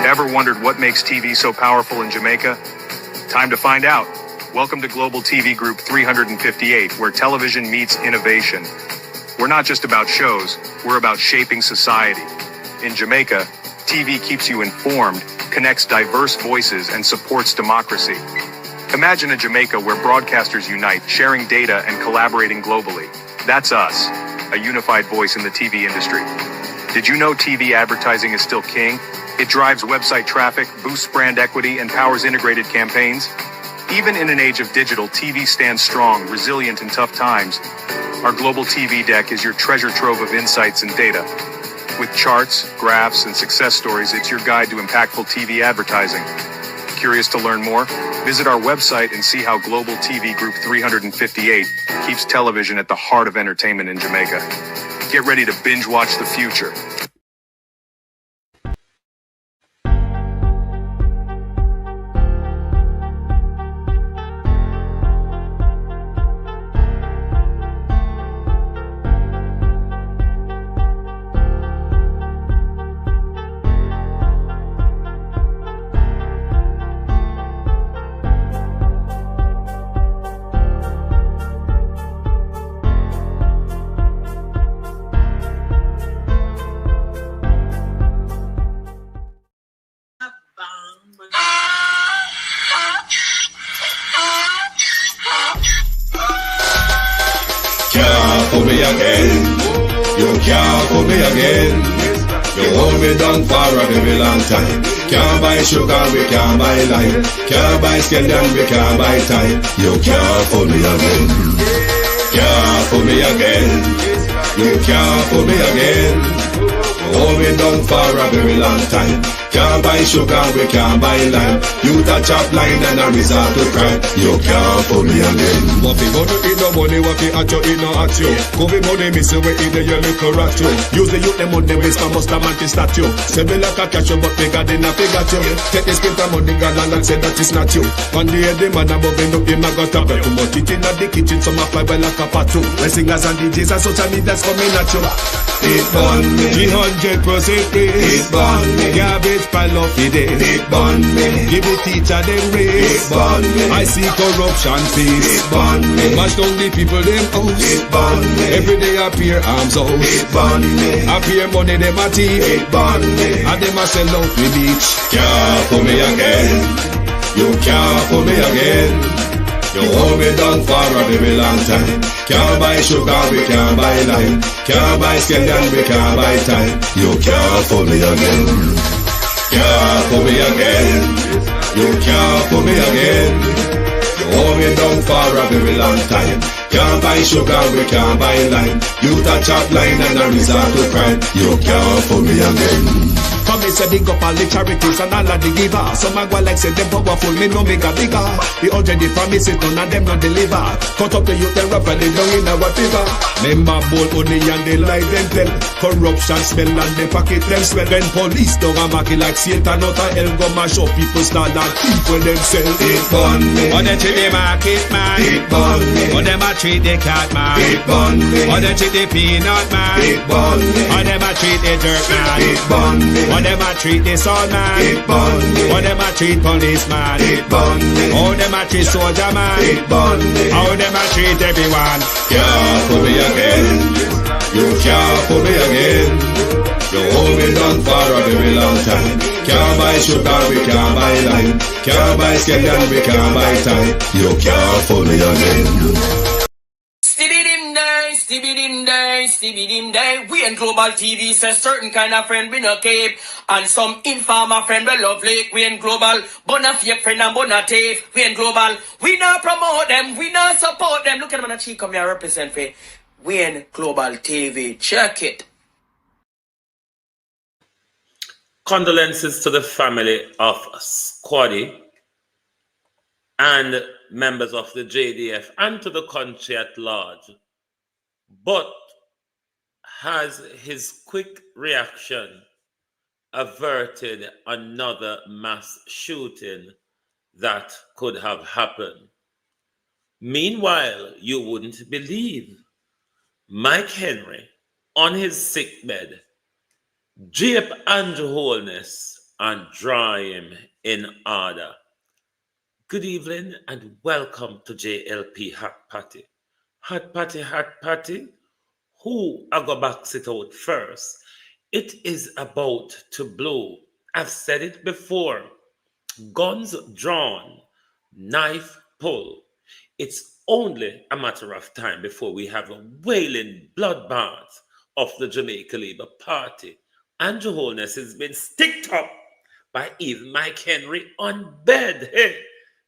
Ever wondered what makes TV so powerful in Jamaica? Time to find out. Welcome to Global TV Group 358, where television meets innovation. We're not just about shows, we're about shaping society. In Jamaica, TV keeps you informed, connects diverse voices, and supports democracy. Imagine a Jamaica where broadcasters unite, sharing data and collaborating globally. That's us, a unified voice in the TV industry. Did you know TV advertising is still king? It drives website traffic, boosts brand equity, and powers integrated campaigns. Even in an age of digital, TV stands strong, resilient in tough times. Our global TV deck is your treasure trove of insights and data. With charts, graphs, and success stories, it's your guide to impactful TV advertising. Curious to learn more? Visit our website and see how Global TV Group 358 keeps television at the heart of entertainment in Jamaica. Get ready to binge watch the future. For me again, you can't for me again. You hold me down for a very long time. Can't buy sugar, we can't buy lime. Can't buy scallion, we can't buy time. You can't for me again. Can't for me again. You can't for me again. You hold me down for a very long time. Can't buy sugar, we can't buy lime. You touch up line and a resort to crime. You can't for me again. What fi go to eat no money, what fi at you, eat no at you. Go be money, miss you, eat the your little rat you. Use the youth, them money, waste my must have anti-statue. Say me like a cashew, but bigger than a figure you. Take the spin from money, girl, and say that it's not you. One day the man above me look him, I got a bet. Too much it in the kitchen, some a fly well like a patu. My singers and DJs and social media's coming at you. It burn me, 300% raise. it burn me, Garbage pile of the day. it burn me, Give the teacher them it raise. burn me, I see corruption it face. burn me, Mash down the people them house. it burn me, Every day appear arms out. it burn me, Appear money them a thief. it burn me. And them a sell out the beach. Can't for me again, you can't for me again. You hold me down for a very long time. Can't buy sugar, we can't buy lime. Can't buy scallion, we can't buy time. You can't for me again. Can't for me again. You can't for me again. You hold me down for a very long time. Can't buy sugar, we can't buy lime. You touch up line and a resort to crime. You can't for me again. Come me say dig up all the charities and all of the giver. Some a go like say them powerful, me no make a bigger. The 100 the promises, none of them not deliver. Cut up the youth, they rough and they down in our fever. Member bold money and they lie them tell. Corruption smell and they pocket them swell. When police don't a market like Satan out of hell, go mash up people start and thief when them sell. It burn me, On them treat the market man. it burn me, On them a treat the cat man. it burn me, On them treat the peanut man. it burn me, On them a treat the dirt man. it burn me, On them a treat the soul man. it burn me, How them a treat policeman. it burn me, How them a treat soldier man. it burn me. How them a treat everyone. Can't for me again, you can't for me again. You hold me down for a very long time. Can't buy sugar, we can't buy lime. Can't buy scallion, we can't buy time. You can't for me again. Stibby-dim day. We in Global TV say certain kind of friend we no keep. And some informer friend we love like. We in Global, bona fake friend and bona thief. We in Global, we not promote them, we not support them. Look at them on the cheek, come here represent for. We in Global TV, check it. Condolences to the family of Squaddy and members of the JDF and to the country at large. But has his quick reaction averted another mass shooting that could have happened? Meanwhile, you wouldn't believe Mike Henry on his sickbed, Jape Andrew Holness and draw him in order. Good evening and welcome to JLP Hot Party. Hot Party, Hot Party. Who I go back sit out first? It is about to blow. I've said it before. Guns drawn, knife pull. It's only a matter of time before we have a wailing bloodbath of the Jamaica Labour Party. Andrew Holness has been sticked up by even Mike Henry on bed. Hey,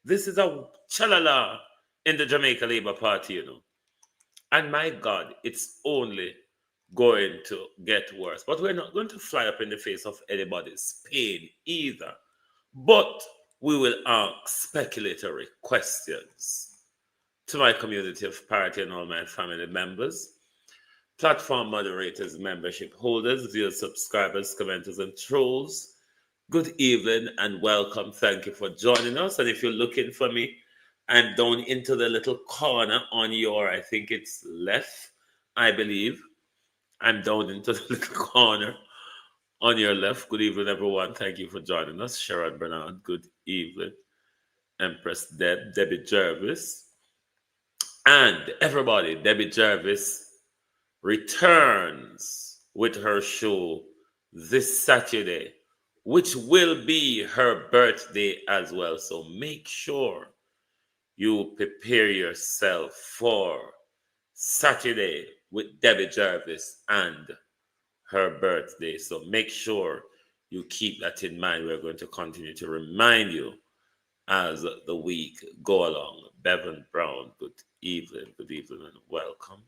this is a chalala in the Jamaica Labour Party, you know. And my God, it's only going to get worse. But we're not going to fly up in the face of anybody's pain either. But we will ask speculatory questions to my community of party and all my family members, platform moderators, membership holders, viewers, subscribers, commenters, and trolls. Good evening and welcome. Thank you for joining us. And if you're looking for me, I'm down into the little corner on your, I think it's left, I believe. I'm down into the little corner on your left. Good evening, everyone. Thank you for joining us. Sharon Bernard, good evening. Empress Debbie Jervis. And everybody, Debbie Jervis returns with her show this Saturday, which will be her birthday as well. So make sure you prepare yourself for Saturday with Debbie Jervis and her birthday. So make sure you keep that in mind. We're going to continue to remind you as the week go along. Bevan Brown, good evening and welcome.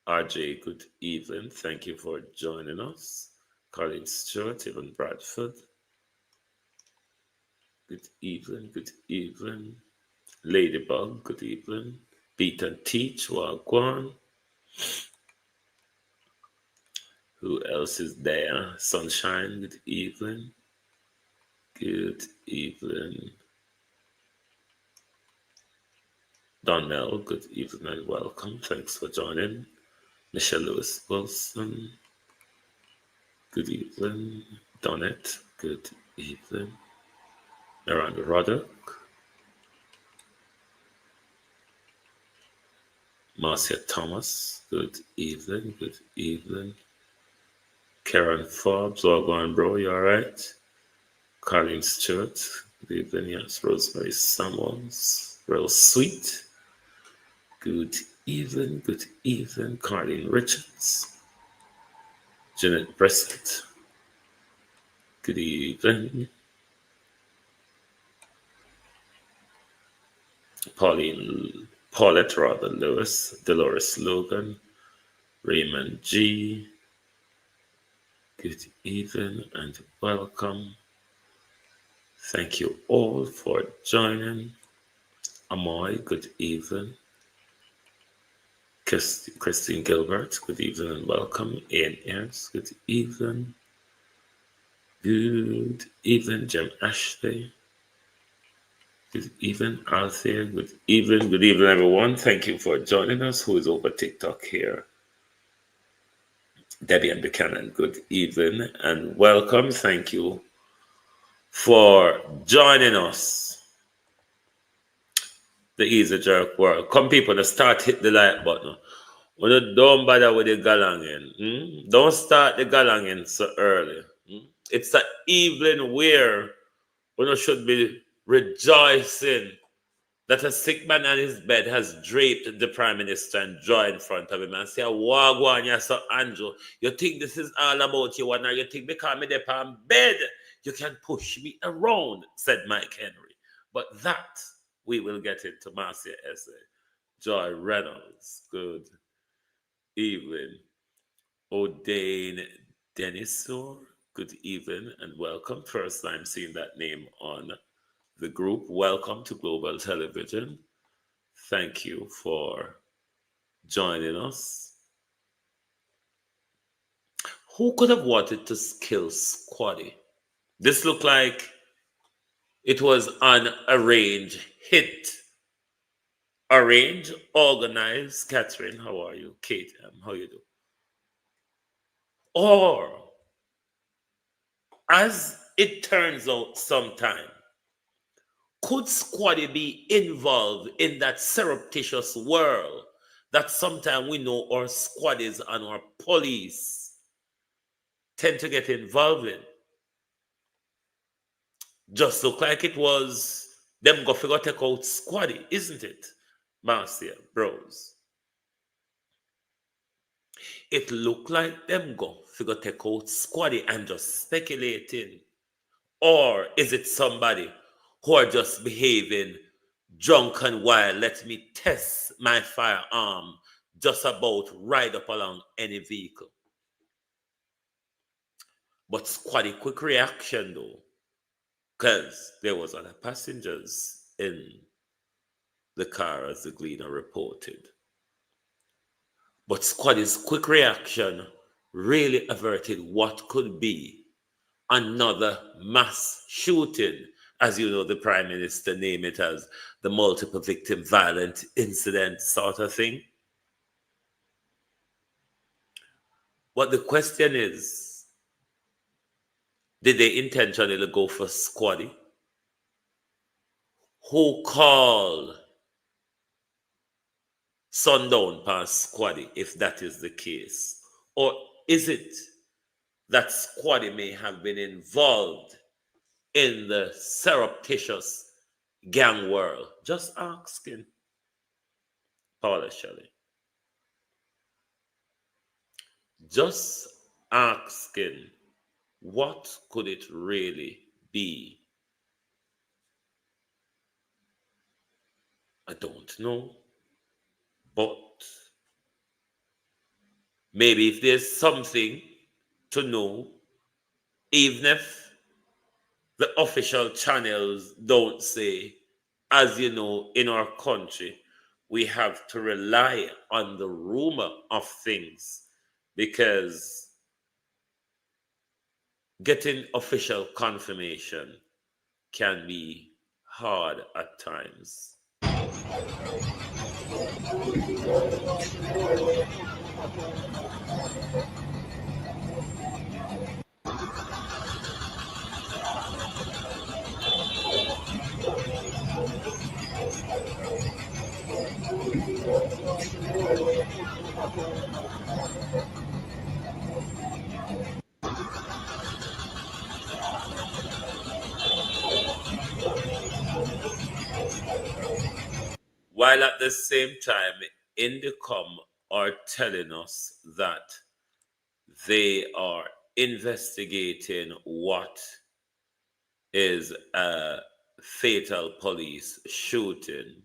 RJ, good evening. Thank you for joining us. Colin Stewart, Evan Bradford. Good evening. Ladybug, good evening. Beat and Teach, Wagwan. Who else is there? Sunshine, good evening. Good evening. Donnell, good evening and welcome. Thanks for joining. Michelle Lewis Wilson, good evening. Donette, good evening. Miranda Roddick. Marcia Thomas, good evening. Karen Forbes, all going, bro, you all right? Colleen Stewart, good evening, yes. Rosemary Samuels, real sweet. Good evening. Carlene Richards, Janet Bressett, good evening. Paulette Lewis, Dolores Logan, Raymond G. Good evening and welcome. Thank you all for joining. Amoy, good evening. Christine Gilbert, good evening and welcome. Ian Ayers, good evening. Good evening, Jim Ashley. Good evening, Althea. Good evening, everyone. Thank you for joining us. Who is over TikTok here? Debbie and Buchanan, good evening and welcome. Thank you for joining us. The Easy Jerk World. Come, people, let's start hit the like button. When you don't bother with the galangin, don't start the galangin so early. It's an evening where you should be rejoicing that a sick man on his bed has draped the Prime Minister and joy in front of him and say, Wagwan, yes, sir, Andrew, you think this is all about you, or you think because me there on bed, you can push me around, said Mike Henry. But that we will get into. Marcia Essay. Joy Reynolds, good evening. O'Dane Denisor, good evening and welcome. First time seeing that name on the group. Welcome to Global Television. Thank you for joining us. Who could have wanted to kill Squaddy? This looked like it was an arranged hit. Arranged, organized. Catherine, how are you? Kate, how you do? Or As it turns out sometime, could Squaddy be involved in that surreptitious world that sometimes we know our squaddies and our police tend to get involved in? Just look like it was them go figure take out Squaddy, isn't it, Marcia, bros? It looked like them go figure take out Squaddy and just speculating. Or is it somebody who are just behaving drunk and wild? Let me test my firearm just about ride up along any vehicle. But Squaddy quick reaction though, because there was other passengers in the car as the Gleaner reported. But Squaddy's quick reaction really averted what could be another mass shooting. As you know, the Prime Minister named it as the multiple victim violent incident sort of thing. But the question is, did they intentionally go for Squaddy? Who called sundown past Squaddy, if that is the case? Or is it that Squaddy may have been involved in the surreptitious gang world? Just asking. Paula Shelley. Just asking, what could it really be? I don't know. But maybe if there's something to know, even if the official channels don't say, as you know, in our country, we have to rely on the rumor of things because getting official confirmation can be hard at times. While at the same time, Indicom are telling us that they are investigating what is a fatal police shooting,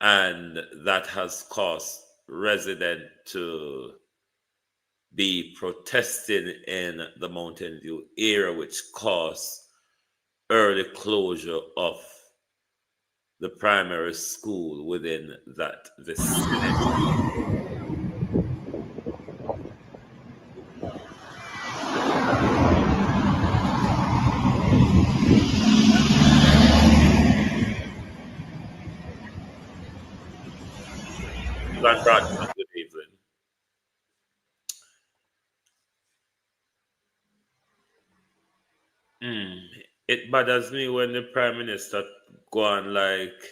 and that has caused residents to be protesting in the Mountain View area, which caused early closure of the primary school within that vicinity. Van Bradford, good evening. It bothers me when the Prime Minister go on like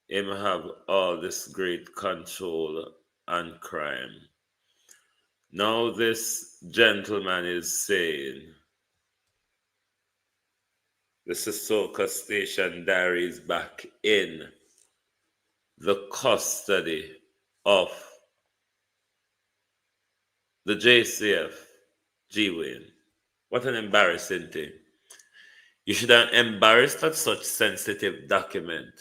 him have all this great control and crime. Now this gentleman is saying the Sissoko Station diary is back in the custody of the JCF. G Wayne. What an embarrassing thing. You should have embarrassed that such sensitive document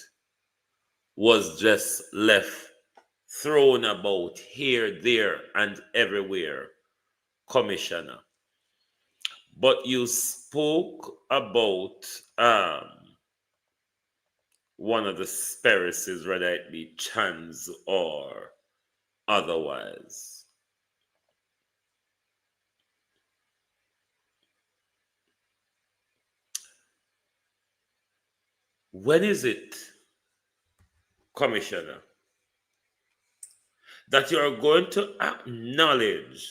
was just left thrown about here, there, and everywhere, Commissioner. But you spoke about one of the speracies, whether it be chance or otherwise. When is it, Commissioner, that you are going to acknowledge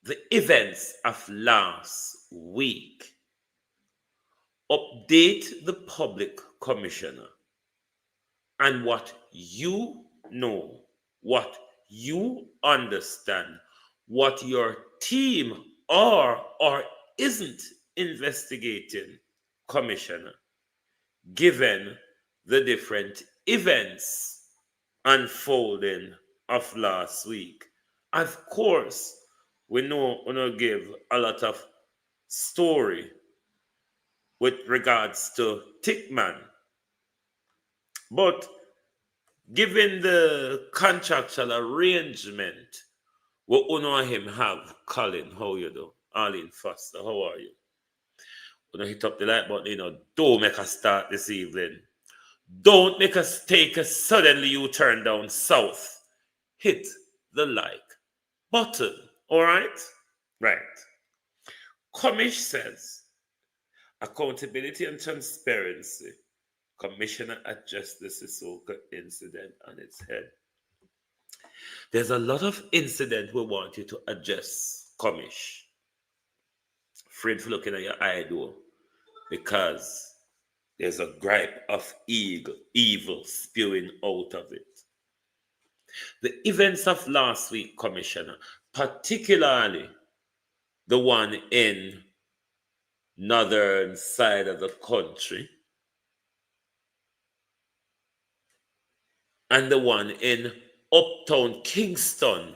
the events of last week. Update the public commissioner and what you know, what you understand, what your team are or isn't investigating, commissioner, given the different events unfolding of last week. Of course, we know we're gonna give a lot of story with regards to Tickman, but given the contractual arrangement, we honor him have. Colin, how you do? Arlene Foster, how are you? We're gonna hit up the like button, don't make us start this evening. Don't make us take a suddenly you turn down south. Hit the like button. All right? Right. Commish says accountability and transparency. Commissioner addressed the Sissoko incident on its head. There's a lot of incident we want you to address, Commish. Afraid for looking at your eye door because there's a gripe of evil spewing out of it. The events of last week, Commissioner, particularly the one in northern side of the country and the one in uptown Kingston,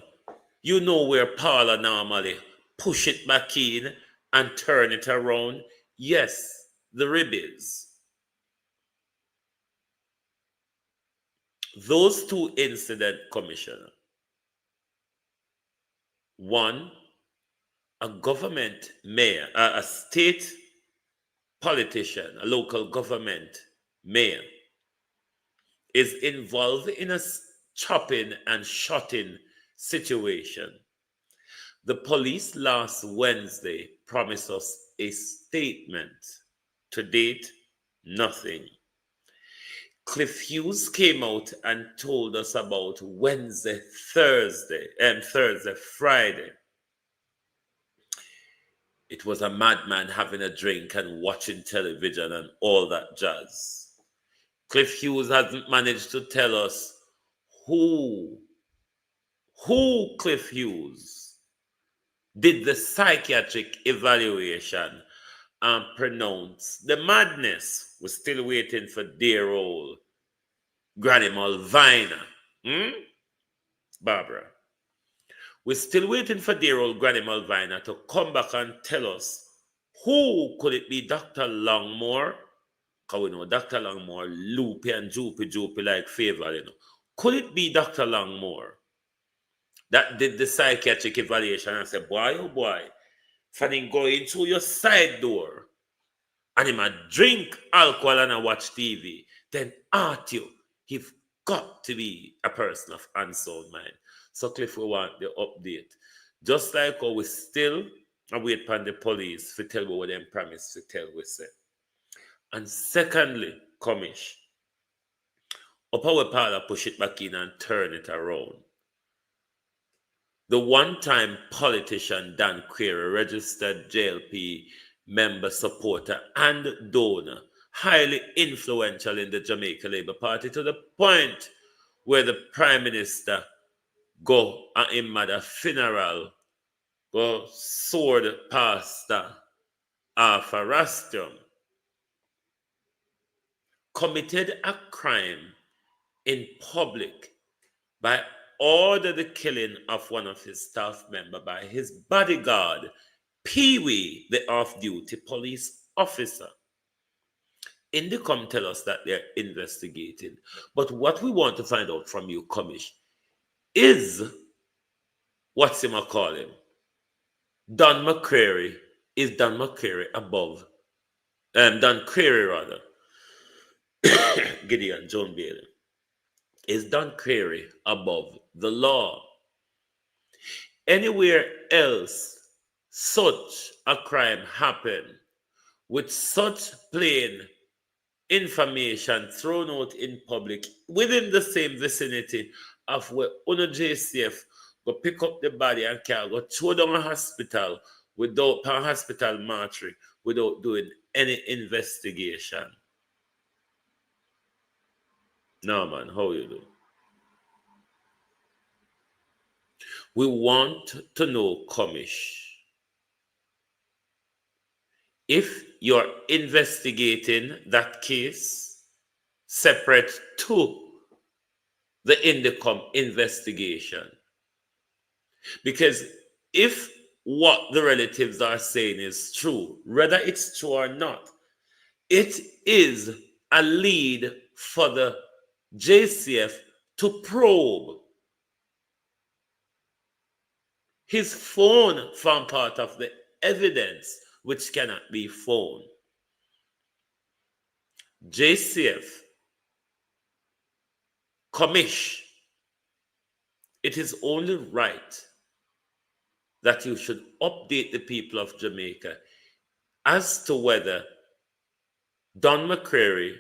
you know where Paula normally push it back in and turn it around. Yes, the ribbies. Those two incident, Commissioner. One, a government mayor, a state politician, a local government mayor, is involved in a chopping and shotting situation. The police last Wednesday promised us a statement. To date, nothing. Cliff Hughes came out and told us about Wednesday, Thursday, Friday. It was a madman having a drink and watching television and all that jazz. Cliff Hughes hasn't managed to tell us who Cliff Hughes did the psychiatric evaluation and pronounced the madness. We're still waiting for dear old Granny Malvina. Barbara. We're still waiting for dear old Granny Malvina to come back and tell us who could it be, Dr. Longmore? Because we know Dr. Longmore loopy and joopy like favor, Could it be Dr. Longmore that did the psychiatric evaluation and said, boy, oh boy, for him going through your side door and him a drink alcohol and a watch TV, then art you, he've got to be a person of unsound mind. So Cliff, we want the update. Just like how we still wait upon the police to tell me what them promise to tell we say. And secondly, Commish, up our parlor push it back in and turn it around. The one-time politician Dan Query, registered JLP member, supporter, and donor, highly influential in the Jamaica Labour Party to the point where the Prime Minister go at him at a funeral, go sword pastor Arthur Rastrum, committed a crime in public by order the killing of one of his staff member by his bodyguard, Pee-wee, the off-duty police officer. Indicom tell us that they're investigating. But what we want to find out from you, Commish, is what's him call him? Don McCreary. Is Don McCreary above? Don Query rather. Gideon John Bailey. Is Don Query above the law? Anywhere else such a crime happened with such plain information thrown out in public within the same vicinity of where JCF go pick up the body and car, go throw down a hospital without a hospital mortuary without doing any investigation. No, man, how you do? We want to know, Commish, if you're investigating that case separate to the Indicom investigation. Because if what the relatives are saying is true, whether it's true or not, it is a lead for the JCF to probe. His phone formed part of the evidence which cannot be found. JCF, Commish, it is only right that you should update the people of Jamaica as to whether Don Query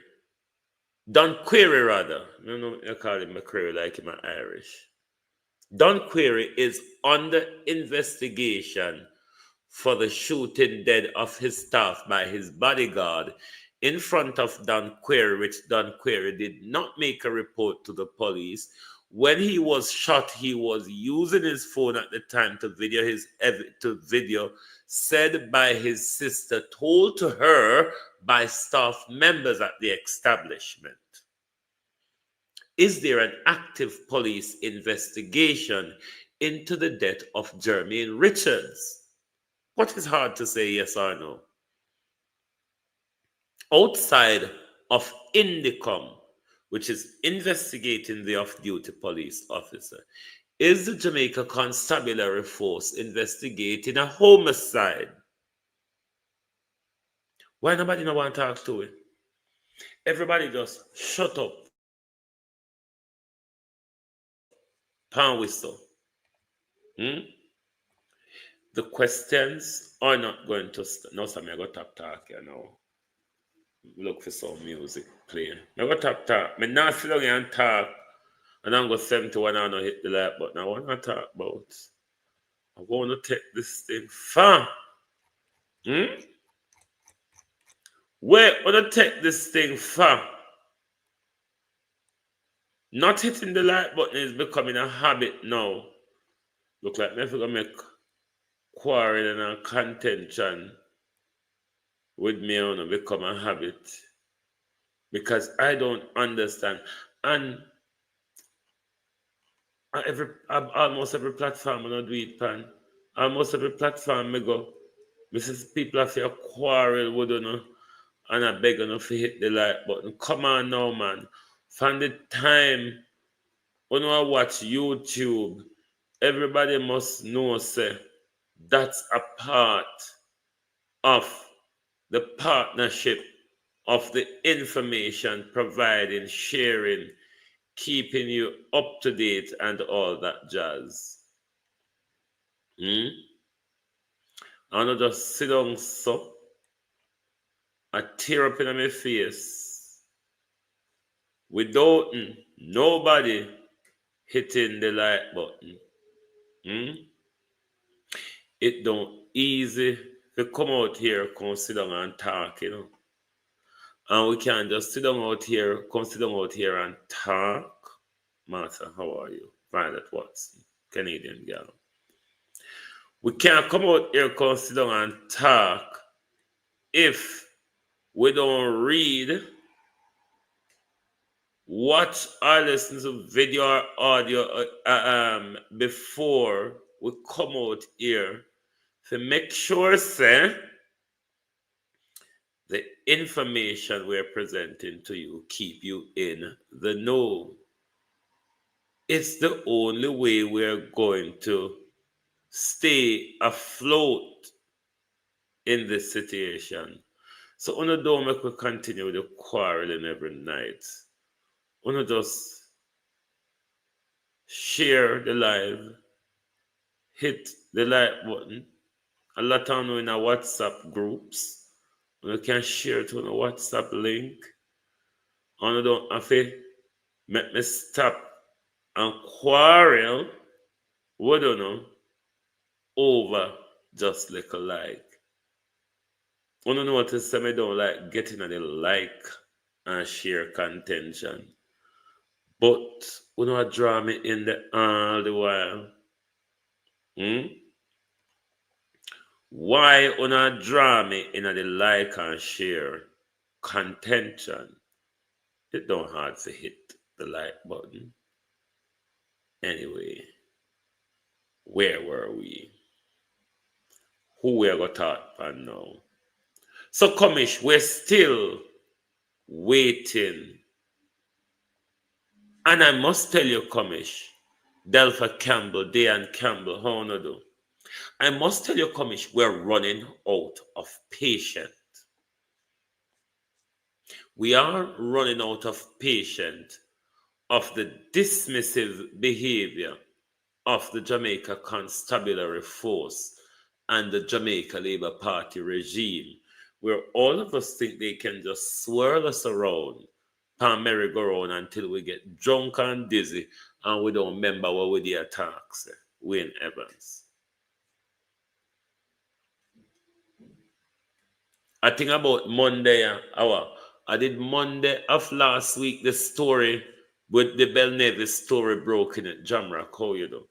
rather, I call him McCreary like him Irish. Don Query is under investigation for the shooting dead of his staff by his bodyguard in front of Don Query, which Don Query did not make a report to the police. When he was shot, he was using his phone at the time to video said by his sister, told to her by staff members at the establishment. Is there an active police investigation into the death of Jermaine Richards? What is hard to say yes or no? Outside of Indicom, which is investigating the off-duty police officer, is the Jamaica Constabulary Force investigating a homicide? Why nobody no want to talk to it? Everybody just shut up. Pan whistle. The questions are not going to no, sir, I got tap talk here now. Look for some music playing. I got tap talk. Me not sit down here and talk. And I'm going to 71 and I hit the like button. I want to talk about. I want to take this thing far. Where I want to take this thing far. Not hitting the like button is becoming a habit now. Look like me if I make quarrel and contention with me on become a habit. Because I don't understand. And almost every platform I do it, pan. Almost every platform I go. Mrs. People have to quarrel with you, and I beg you to hit the like button. Come on now, man. From the time when I watch YouTube, everybody must know, say, that's a part of the partnership of the information providing, sharing, keeping you up to date and all that jazz. I'm not just sit down so I tear up in my face without nobody hitting the like button. It don't easy to come out here, come sit down and talk, And we can't just sit down out here, come sit down out here and talk. Martha, how are you? Violet Watson, Canadian girl. We can't come out here, come sit down and talk if we don't read, watch or listen to video or audio before we come out here to make sure, say, the information we're presenting to you keep you in the know. It's the only way we're going to stay afloat in this situation. So, don't make we continue with the quarreling every night. Just share the live, hit the like button. A lot of you in our WhatsApp groups. You can share it on a WhatsApp link. Don't have to make me stop and quarrel We don't know. Over just like a like. I don't notice some I don't like getting on the like and share contention. But we don't draw me in the all the while. Hmm? Why una draw me in the like and share contention? It don't hard to hit the like button. Anyway, where were we? Who we gonna talk about now? So Komish, we're still waiting. And I must tell you, Komish, Delpha Campbell, Dayan Campbell, how wanna do? I must tell you, Komish, we're running out of patience. We are running out of patience of the dismissive behavior of the Jamaica Constabulary Force and the Jamaica Labour Party regime, where all of us think they can just swirl us around, pan merry-go-round until we get drunk and dizzy and we don't remember what we did attacks. Wayne Evans. I think about Monday, I did Monday of last week the story with the Bell Nevis story broken at Jamrock. How you do?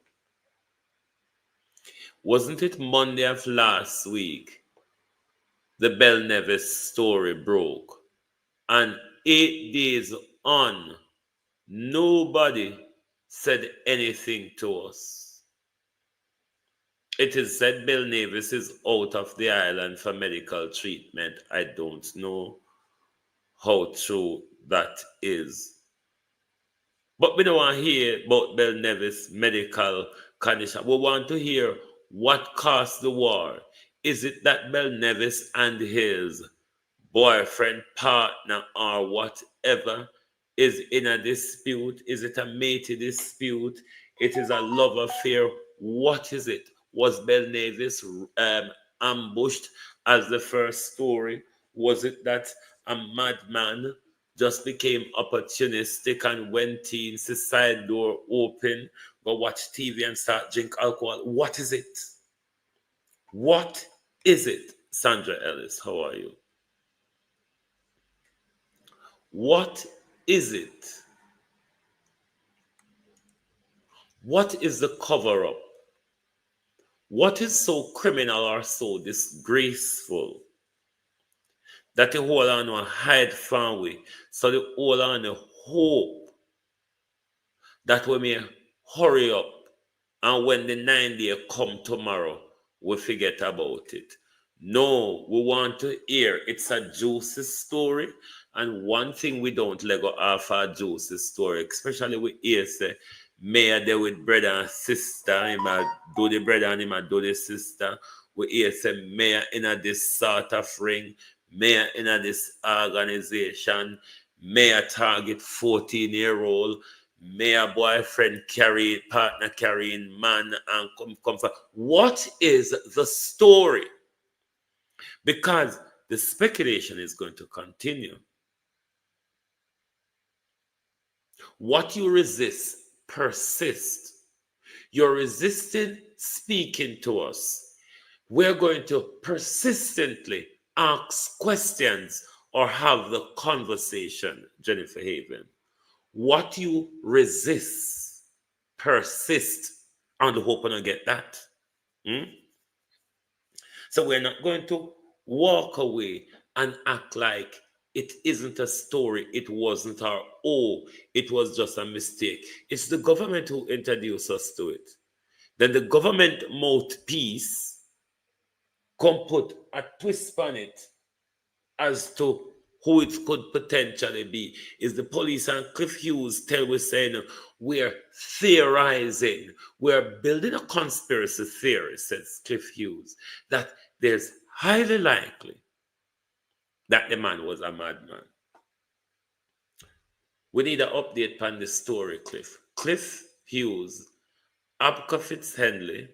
Wasn't it Monday of last week the Bell Nevis story broke? And 8 days on, nobody said anything to us. It is said Bell Nevis is out of the island for medical treatment. I don't know how true that is. But we don't want to hear about Bell Nevis' medical condition. We want to hear what caused the war. Is it that Bell Nevis and his boyfriend, partner, or whatever is in a dispute? Is it a matey dispute? It is a love affair. What is it? Was Bell Nevis ambushed as the first story? Was it that a madman just became opportunistic and went in, the side door open, go watch TV and start drink alcohol? What is it? What is it? Sandra Ellis, how are you? What is it? What is the cover up? What is so criminal or so disgraceful that the whole on will hide from we? So the whole on hope that we may hurry up, and when the 9 day come tomorrow, we forget about it. No, we want to hear it's a juicy story. And one thing we don't let go off a juicy story, especially with hear say, Mayor there with brother and sister, him a do the brother and him a do the sister. We hear say Mayor in a this sort of ring, Mayor in a this organization, Mayor target 14-year-old, Mayor boyfriend carry partner carrying man and come for. What is the story? Because the speculation is going to continue. What you resist persists. You're resisting speaking to us. We're going to persistently ask questions or have the conversation, Jennifer Haven. What you resist persist. And hope to get that. So we're not going to walk away and act like it isn't a story, it wasn't our it was just a mistake. It's the government who introduced us to it. Then the government mouthpiece can put a twist on it as to who it could potentially be. Is the police and Cliff Hughes tell we saying we're theorizing, we're building a conspiracy theory, says Cliff Hughes, that there's highly likely that the man was a madman. We need an update on the story, Cliff. Cliff Hughes, Abka Fitzhenley,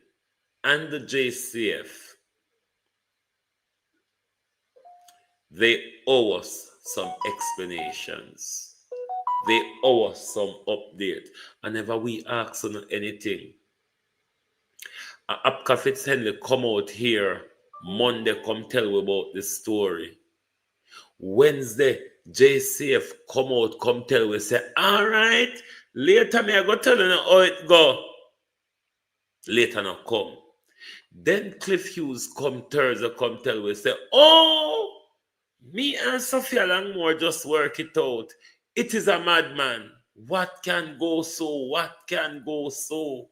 and the JCF, they owe us some explanations. They owe us some update. And never we ask on anything, Apkafitz Henley come out here Monday, come tell you about the story. Wednesday, JCF come out, come tell you, say, all right, later me I go tell you how it go. Later now come. Then Cliff Hughes come Thursday, come tell you, say, oh, me and Sophia Langmore just work it out. It is a madman. What can go so? What can go so?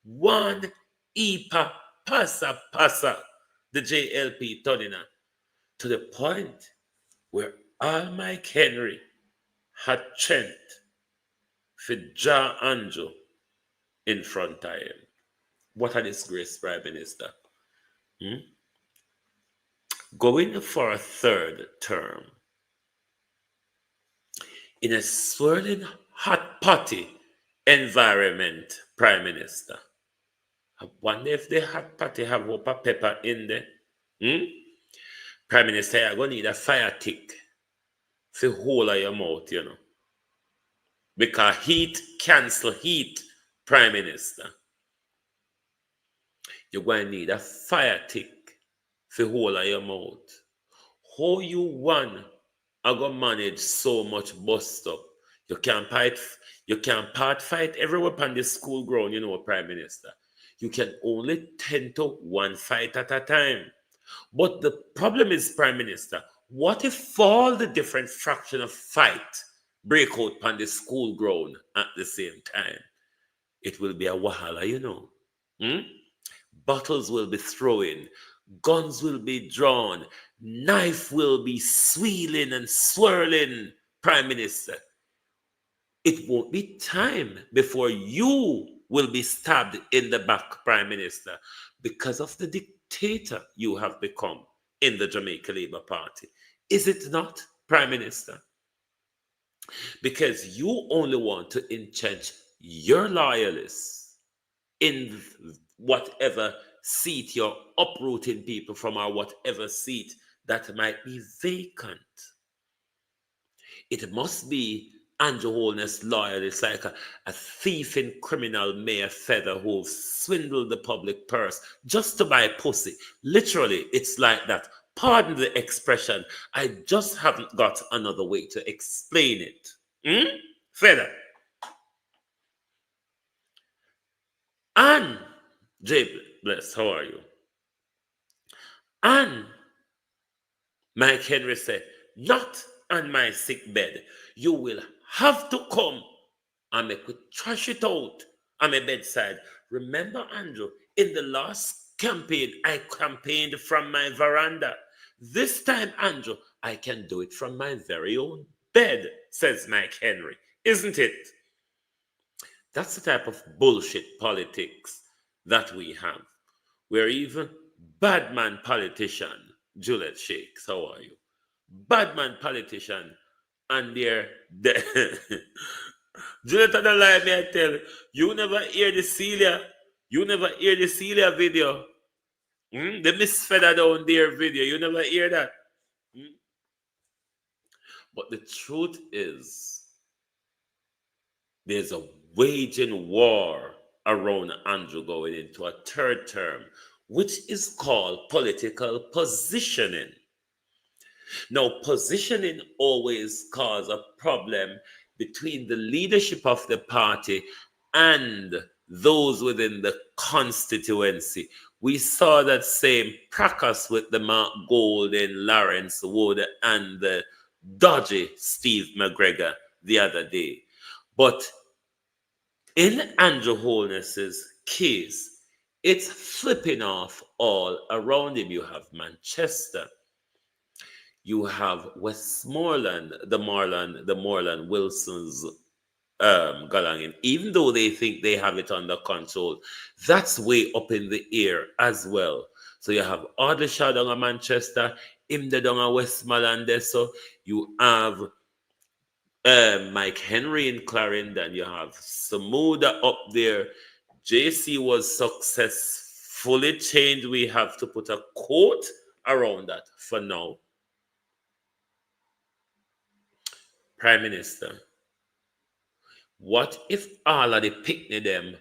One EPA passa, the JLP turning on, to the point where all Mike Henry had chant for Ja Anjo in front of him. What a disgrace, Prime Minister. Going for a third term in a swirling hot potty environment, Prime Minister. I wonder if the hot potty have whopper pepper in there. Prime Minister, you're going to need a fire tick for whole of your mouth, you know. Because heat cancel heat, Prime Minister. You're going to need a fire tick for whole of your mouth. How you want are going to manage so much bust up? You can't part fight everywhere on the school ground, you know, Prime Minister. You can only tend to one fight at a time. But the problem is, Prime Minister, what if all the different fraction of fight break out on the school ground at the same time? It will be a wahala, you know. Bottles will be thrown, guns will be drawn, knife will be swirling and swirling, Prime Minister. It won't be time before you will be stabbed in the back, Prime Minister, because of the dictator you have become in the Jamaica Labour Party. Is it not, Prime Minister? Because you only want to entrench your loyalists in whatever seat you're uprooting people from, or whatever seat that might be vacant. It must be Andrew Holness loyalists, like a thief in criminal Mayor Feather who swindled the public purse just to buy pussy. Literally, it's like that. Pardon the expression. I just haven't got another way to explain it. Feather. And Jay Bless, how are you? And Mike Henry said, not on my sick bed. You will have to come and make we trash it out on my bedside. Remember, Andrew, in the last campaign, I campaigned from my veranda. This time, Andrew, I can do it from my very own bed, says Mike Henry. Isn't it? That's the type of bullshit politics that we have. We're even bad man politician, Juliet Shakes, how are you? Bad man politician, and they're Juliet, don't lie, me I tell you never hear the Celia, video. The Miss Feather down there video, you never hear that. But the truth is, there's a waging war around Andrew going into a third term, which is called political positioning. Now, positioning always causes a problem between the leadership of the party and those within the constituency. We saw that same practice with the Mark Golden, Lawrence Wood, and the dodgy Steve McGregor the other day. But in Andrew Holness's case, it's flipping off all around him. You have Manchester, you have Westmoreland, the Moreland Wilsons Galangin. Even though they think they have it under control, that's way up in the air as well. So you have Ardlishaw down at Manchester, Imde down at Westmoreland. So you have Mike Henry in Clarendon, you have Samuda up there. JC was successfully changed. We have to put a quote around that for now. Prime Minister, what if all of the picnic them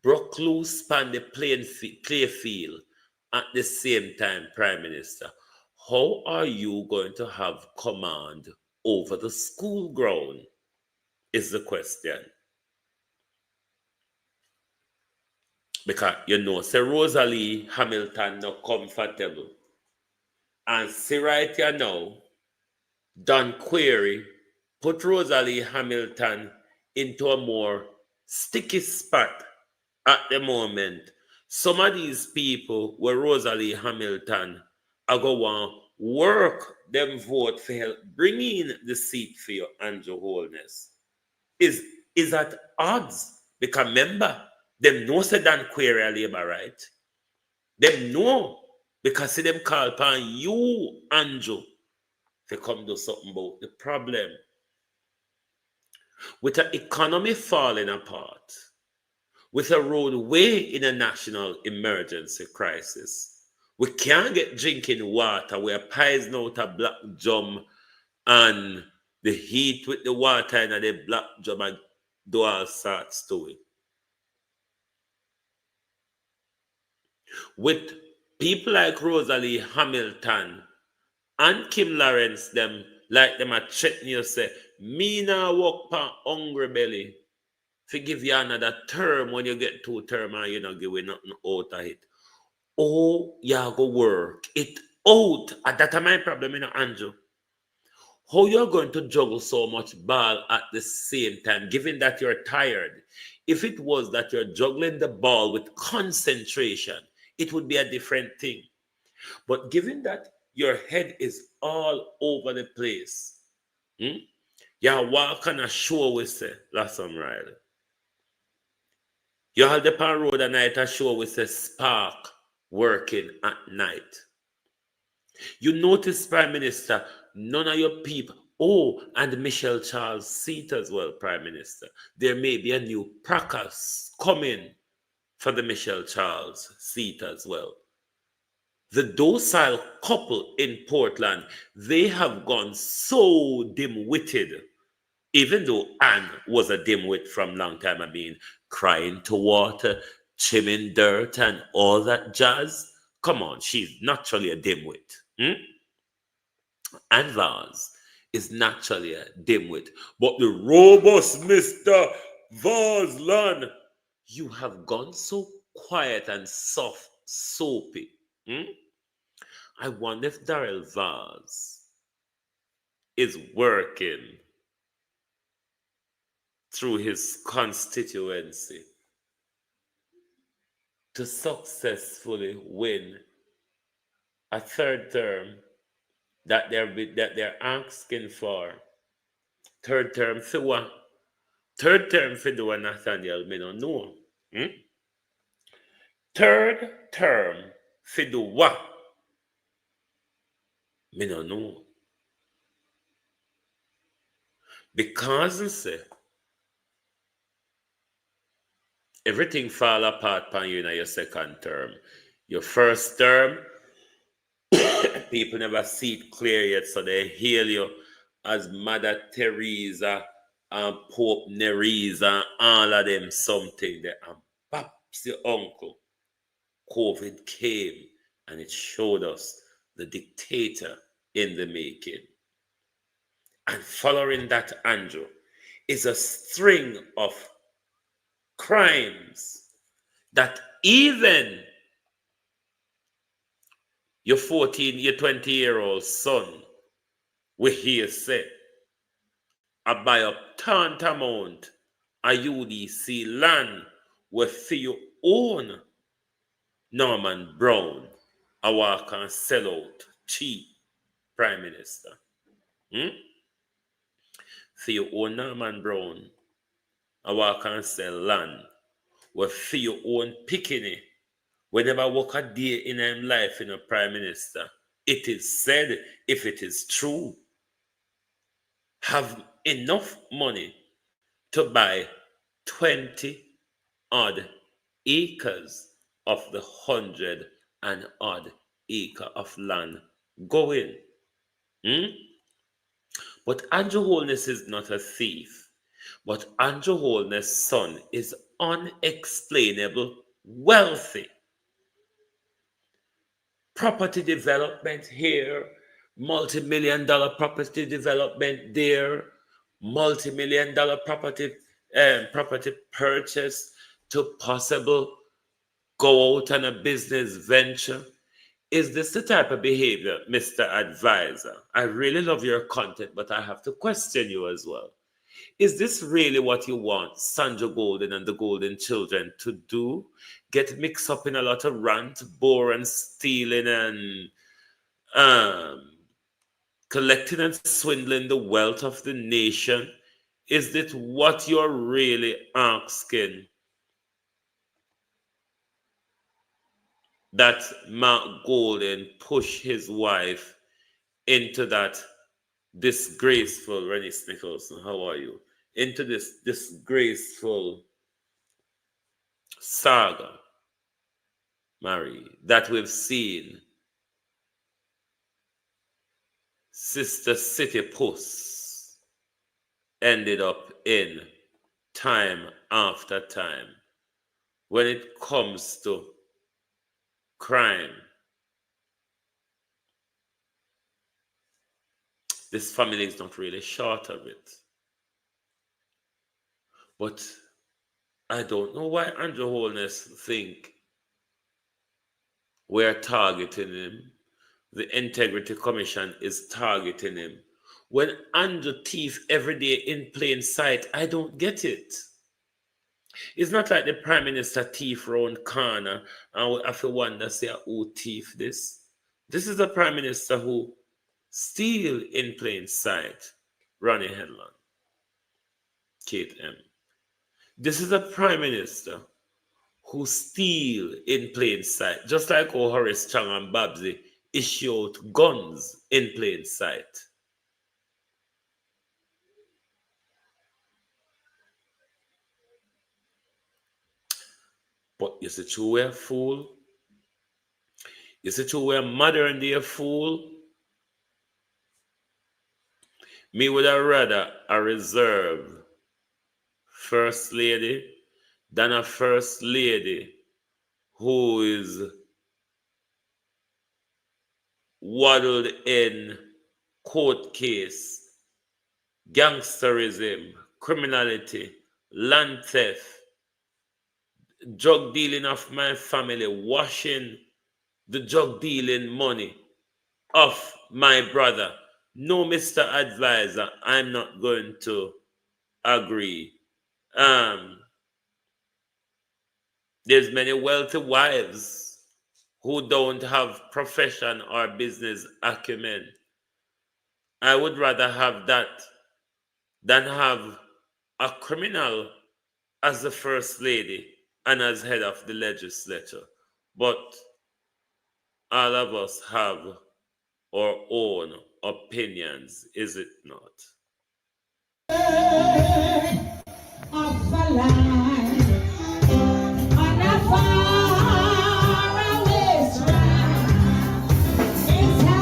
broke loose span the play field at the same time, Prime Minister. How are you going to have command over the school ground? Is the question. Because you know, say Rosalie Hamilton not comfortable. And see right here now, Don Query put Rosalie Hamilton into a more sticky spot at the moment. Some of these people were Rosalie Hamilton are going to want work them vote for help bring in the seat for your Andrew Holness. Is at odds. Because remember, them know say Dan Query a Labour, right? Them know because see them call upon you, Andrew, to come do something about the problem. With the economy falling apart, with a road way in a national emergency crisis, we can't get drinking water. We're pising out a black drum and the heat with the water in the black drum and do all sorts to it. With people like Rosalie Hamilton and Kim Lawrence, them like them a threaten you say, me now walk pan hungry belly. Forgive you another term when you get 2 term and you not give away nothing out of it. Oh, you go work it out. And that's my problem, Andrew. How you're going to juggle so much ball at the same time, given that you're tired? If it was that you're juggling the ball with concentration, it would be a different thing. But given that your head is all over the place, you're walking a show with say, last some Riley. You have the pan road a night a show with a spark working at night. You notice, Prime Minister, none of your people. Oh, and Michelle Charles' seat as well, Prime Minister. There may be a new practice coming for the Michelle Charles seat as well. The docile couple in Portland, they have gone so dim-witted, even though Anne was a dim-wit from long time. I mean, crying to water, chimming dirt, and all that jazz. Come on, she's naturally a dim-wit. And Vaz is naturally a dimwit. But the robust Mr. Vazlan, you have gone so quiet and soft, soapy. I wonder if Darrell Vaz is working through his constituency to successfully win a 3rd term that they're asking for. 3rd term for what? 3rd term for do Nathaniel, me don't know. 3rd term for do what? Me don't know. Because say, everything fall apart upon you in your 2nd term. Your 1st term, people never see it clear yet, so they hail you as Mother Teresa and Pope Nereza and all of them something there. And Babs, your uncle, COVID came and it showed us the dictator in the making. And following that, Andrew, is a string of crimes that even your 14, your 20-year-old son will hear say, I buy up tantamount a UDC land where for your own Norman Brown, I walk and sell out cheap, Prime Minister. For your own Norman Brown, I walk and sell land where for your own picking. We never work a day in his life in a Prime Minister. It is said, if it is true, have enough money to buy 20 odd acres of the 100 and odd acre of land going. But Andrew Holness is not a thief. But Andrew Holness' son is unexplainable wealthy. Property development here, multi-million dollar property development there, multi-million dollar property purchase to possible go out on a business venture. Is this the type of behavior, Mr. Advisor? I really love your content, but I have to question you as well. Is this really what you want Sandra Golden and the Golden Children to do? Get mixed up in a lot of rant, bore and stealing and collecting and swindling the wealth of the nation? Is it what you're really asking that Mark Golden push his wife into that disgraceful, Rennie Nicholson, how are you? Into this disgraceful saga, Mary, that we've seen Sister City Puss ended up in time after time when it comes to crime. This family is not really short of it. But I don't know why Andrew Holness think we're targeting him. The Integrity Commission is targeting him. When Andrew thief every day in plain sight, I don't get it. It's not like the Prime Minister thief round corner and we have to wonder, say, who thief this? This is a Prime Minister who steal in plain sight. Ronnie Henlon, Kate M. This is a Prime Minister who steal in plain sight, just like how Horace Chang and Babsy issue out guns in plain sight. But you see, true we're a fool. You see, true we're modern day fool. Me would have rather a reserve first lady than a first lady who is waddled in court case, gangsterism, criminality, land theft, drug dealing of my family, washing the drug dealing money of my brother. No, Mr. Advisor, I'm not going to agree. There's many wealthy wives who don't have profession or business acumen. I would rather have that than have a criminal as the first lady and as head of the legislature. But all of us have our own opinions, is it not? Of a life on a faraway strand, it's a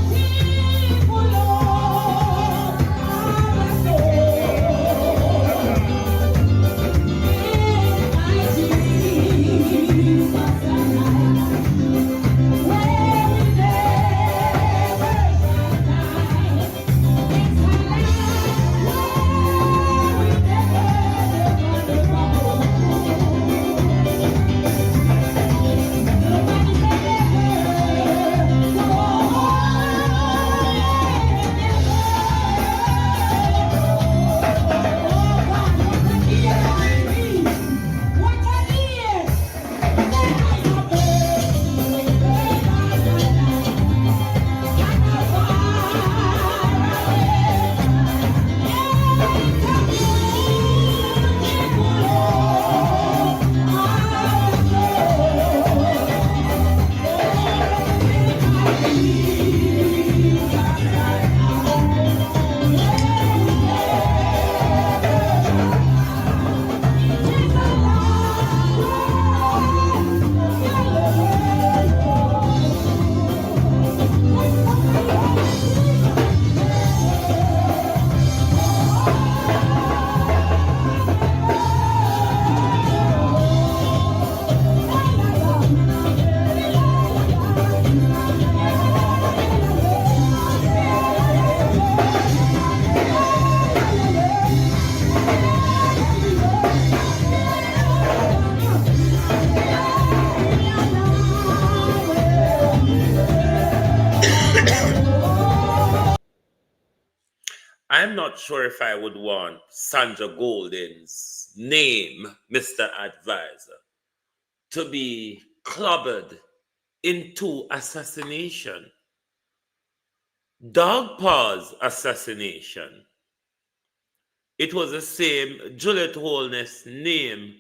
beautiful love of a soul. In my Jesus alive, where we never shall die. It's a life where we never I'm not sure if I would want Sandra Golden's name, Mr. Advisor, to be clobbered into assassination. Dog Paws assassination. It was the same Juliet Holness name.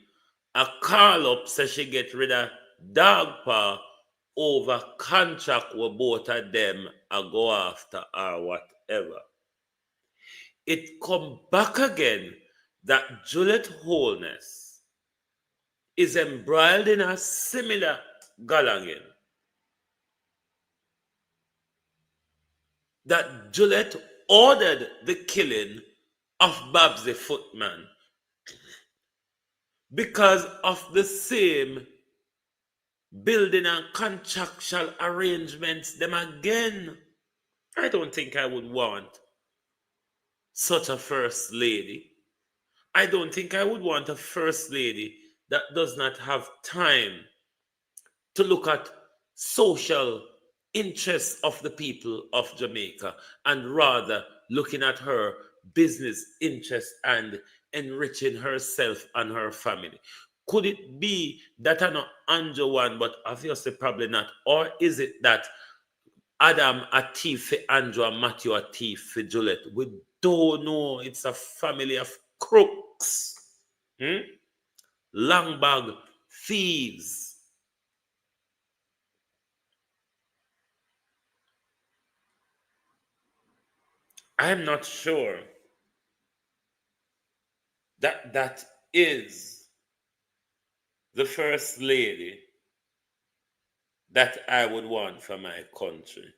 A call up so she get rid of Dog Paw over contract where both of them are go after or whatever. It come back again that Juliet Holness is embroiled in a similar galangin. That Juliet ordered the killing of Babsy Footman because of the same building and contractual arrangements them again. I don't think I would want such a first lady. I don't think I would want a first lady that does not have time to look at social interests of the people of Jamaica and rather looking at her business interests and enriching herself and her family. Could it be that I'm not Andrew one, but obviously probably not? Or is it that Adam a thief for Andrew and Matthew a thief for Juliet? We don't know. It's a family of crooks. Long bag thieves. I'm not sure that that is the first lady that I would want for my country.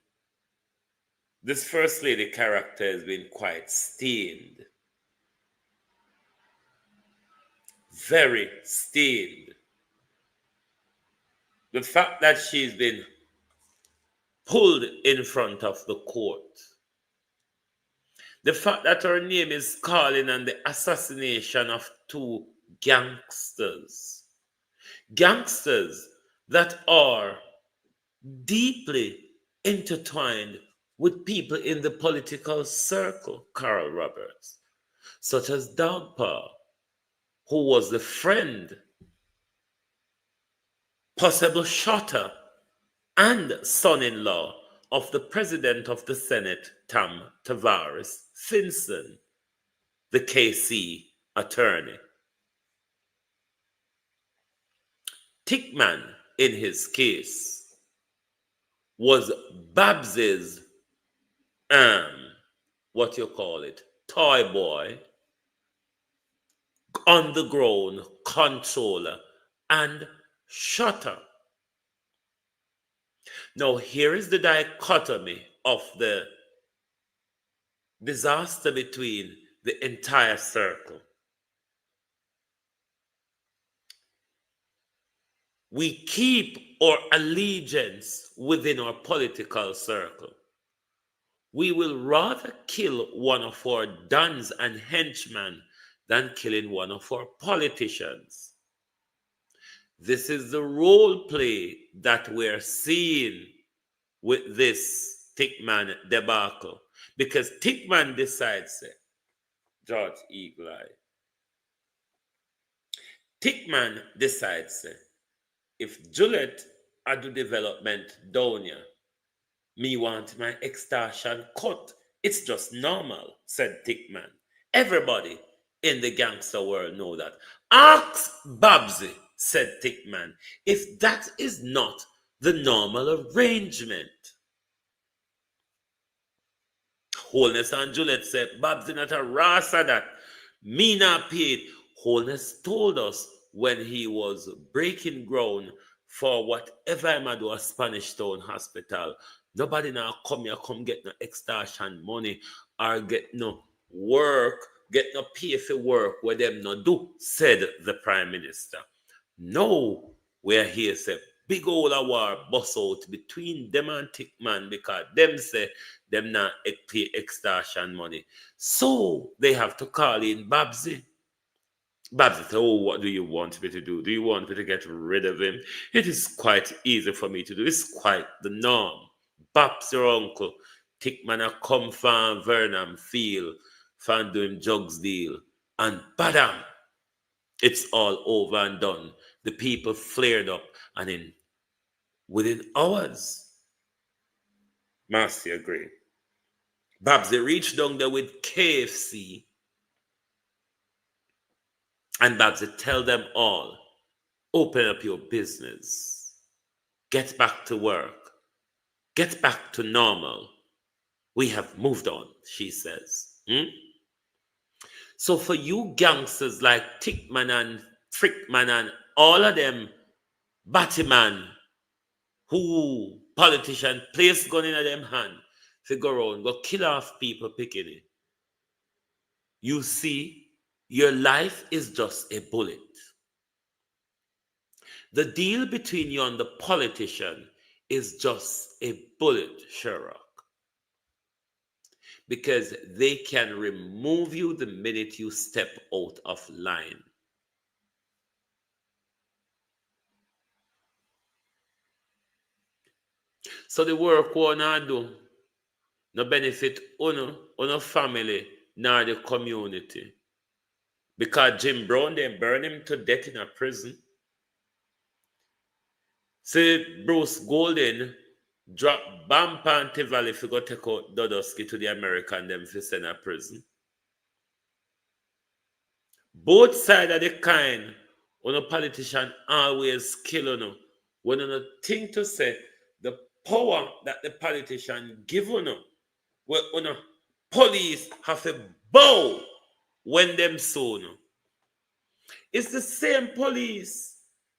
This first lady character has been quite stained. Very stained. The fact that she's been pulled in front of the court. The fact that her name is calling on the assassination of two gangsters. Gangsters that are deeply intertwined with people in the political circle, Carl Roberts, such as Dogpaw, who was the friend, possible shutter, and son-in-law of the President of the Senate, Tom Tavares Finson, the KC attorney. Tickman, in his case, was Babs's, what you call it, toy boy, on the ground controller, and shutter. Now, here is the dichotomy of the disaster between the entire circle. We keep our allegiance within our political circle. We will rather kill one of our dons and henchmen than killing one of our politicians. This is the role play that we're seeing with this Tickman debacle. Because Tickman decides, George Eagle Eye, Tickman decides, if Juliet are do development down here, me want my extortion cut. It's just normal, said Tickman. Everybody in the gangster world know that. Ask Babsy, said Tickman, if that is not the normal arrangement. Holness and Juliet said, Babsy not a rasa that. Me not paid. Holness told us when he was breaking ground for whatever I'm do a Spanish Town Hospital. Nobody now come here, come get no extortion money or get no work, get no pay for work where them no do, said the Prime Minister. No, we're here, say, big old a war bust out between them and Tickman because them say them not pay extortion money. So they have to call in Babsy. Babsy said, oh, what do you want me to do? Do you want me to get rid of him? It is quite easy for me to do. It's quite the norm. Babs, your uncle, Tickman a come from Vernon Field. from doing drugs deal, and badam, it's all over and done. The people flared up, and within hours, Marcy agreed. Babs, they reached down there with KFC, and Babs, they tell them all, open up your business, get back to work, get back to normal. We have moved on, she says. So for you gangsters like Tickman and Frickman and all of them, Batman, who politician place gun in them hand, to go around, go kill off people picking it. You see, your life is just a bullet. The deal between you and the politician is just a bullet, Sherlock. Because they can remove you the minute you step out of line. So the work we wanna do no benefit uno family nor the community. Because Jim Brown, they burn him to death in a prison. See, Bruce Golden drop Bam Panty Valley if you go take out Dodosky to the American them for send a prison. Both sides of the kind, when a politician always kill you, when you think to say the power that the politician give you, when police have to bow when them soon. It's the same police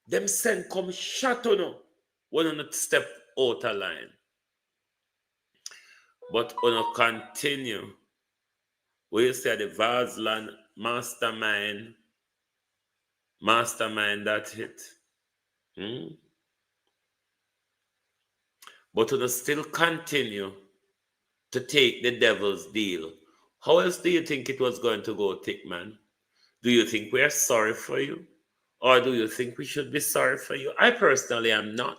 them send come shot you when you step out of line. But when you continue, where you say the Varsland mastermind that hit. But when you still continue to take the devil's deal, how else do you think it was going to go, Tickman? Do you think we are sorry for you? Or do you think we should be sorry for you? I personally am not.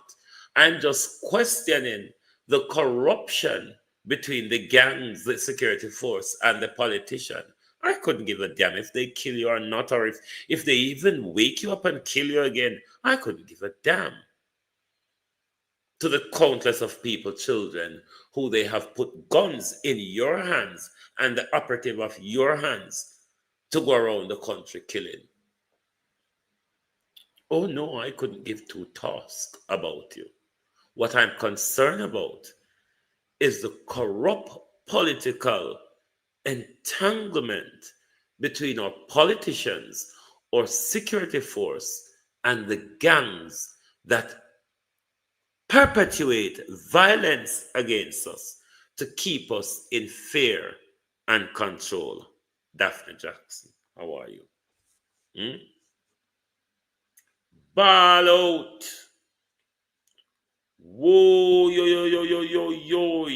I'm just questioning the corruption between the gangs, the security force, and the politician. I couldn't give a damn if they kill you or not, or if they even wake you up and kill you again. I couldn't give a damn. To the countless of people, children, who they have put guns in your hands and the operative of your hands to go around the country killing. Oh no, I couldn't give two toss about you. What I'm concerned about is the corrupt political entanglement between our politicians, our security force, and the gangs that perpetuate violence against us to keep us in fear and control. Daphne Jackson, how are you? Ball out. Whoa, yo, yo, yo, yo, yo, yo.